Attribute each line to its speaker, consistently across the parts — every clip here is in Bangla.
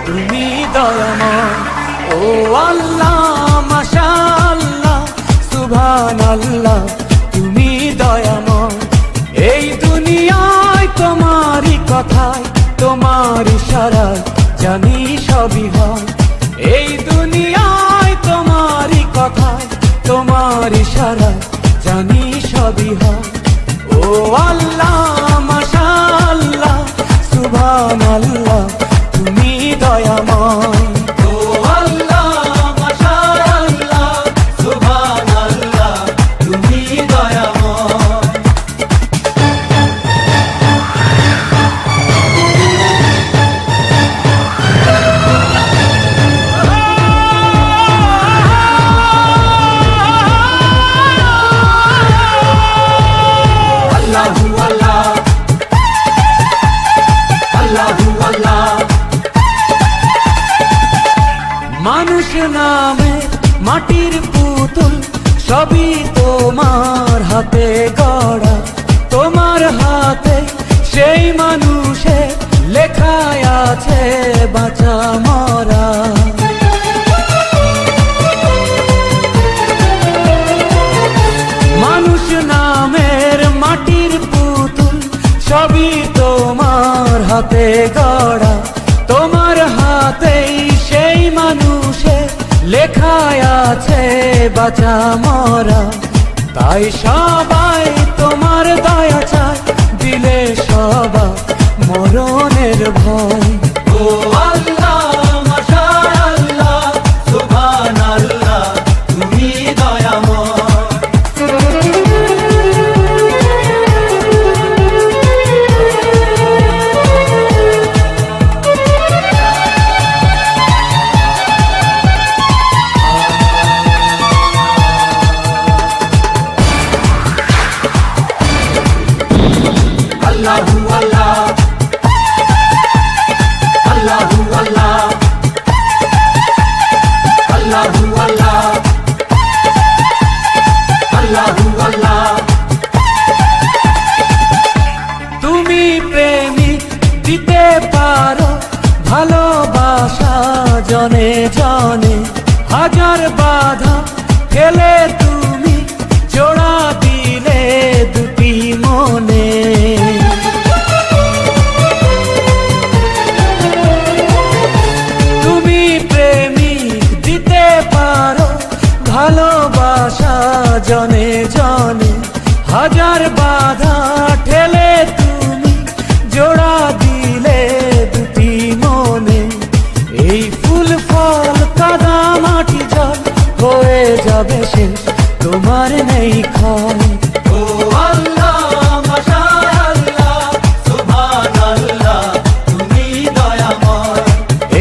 Speaker 1: তুমি দয়াময় ও আল্লাহ, মাশাআল্লাহ সুবহানাল্লাহ তুমি দয়াময়। এই দুনিয়ায় তোমারই কথায়, তোমার ইশারায় জানি সবই হয়। এই দুনিয়ায় তোমারই কথায়, তোমার ইশারায় জানি সবই হয়। ও আল্লাহ, মাশাআল্লাহ সুবহানাল্লাহ তুমি দয়াময়। ও আল্লাহ, মাশাআল্লাহ সুবহানাল্লাহ তুমি দয়াময়। আল্লাহু আল্লাহ, আল্লাহু আল্লাহ। মানুষ নামে মাটির পুতুল সবই তোমার হাতে গড়া, তোমার হাতে সেই মানুষের লেখায় আছে বাঁচা মরা। মানুষ নামের মাটির পুতুল সবই তোমার হাতে গড়া, তোমার হাতেই সেই মানুষের লেখায় আছে বাঁচা মরা। তাই সবাই তোমার দয়া চায়, দিলে সবাই মরণের ভয়। ও আল্লাহ, মাশাআল্লাহ সুবহানাল্লাহ তুমি দয়াময়। আল্লাহু আল্লাহ, আল্লাহু আল্লাহ, আল্লাহু আল্লাহ, আল্লাহু আল্লাহ। তুমি প্রেমিক দিতে পারো ভালোবাসা জনে জনে, হাজার বাধা ফেলে তুমি জোড়া দিলে দুটি মনে। তুমি প্রেমিক দিতে পারো ভালোবাসা জনে জনে, হাজার বাধা ঠেলে তুমি জোড়া দিলে দুটি মনে। এই ফুল ফল কাদা মাটি জল হয়ে যাবে শেষ, তোমার নেই ক্ষয়। ও আল্লাহ, মাশাআল্লাহ সুবহানাল্লাহ তুমি দয়াময়।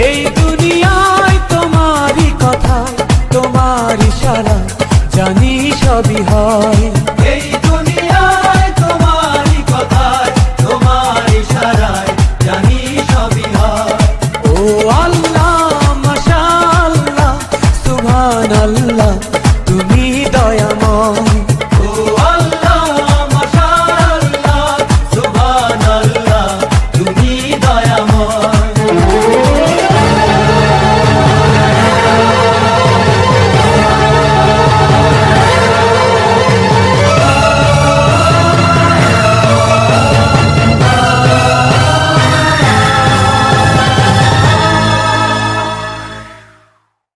Speaker 1: এই দুনিয়ায় তোমারই কথায়, তোমার ইশারায় জানি সবই হয়। এই দুনিয়ায় তোমারই কথায়, তোমার ইশারায় জানি সবই হয়। ও আল্লাহ, মাশাআল্লাহ সুবহানাল্লাহ তুমি দয়াময়।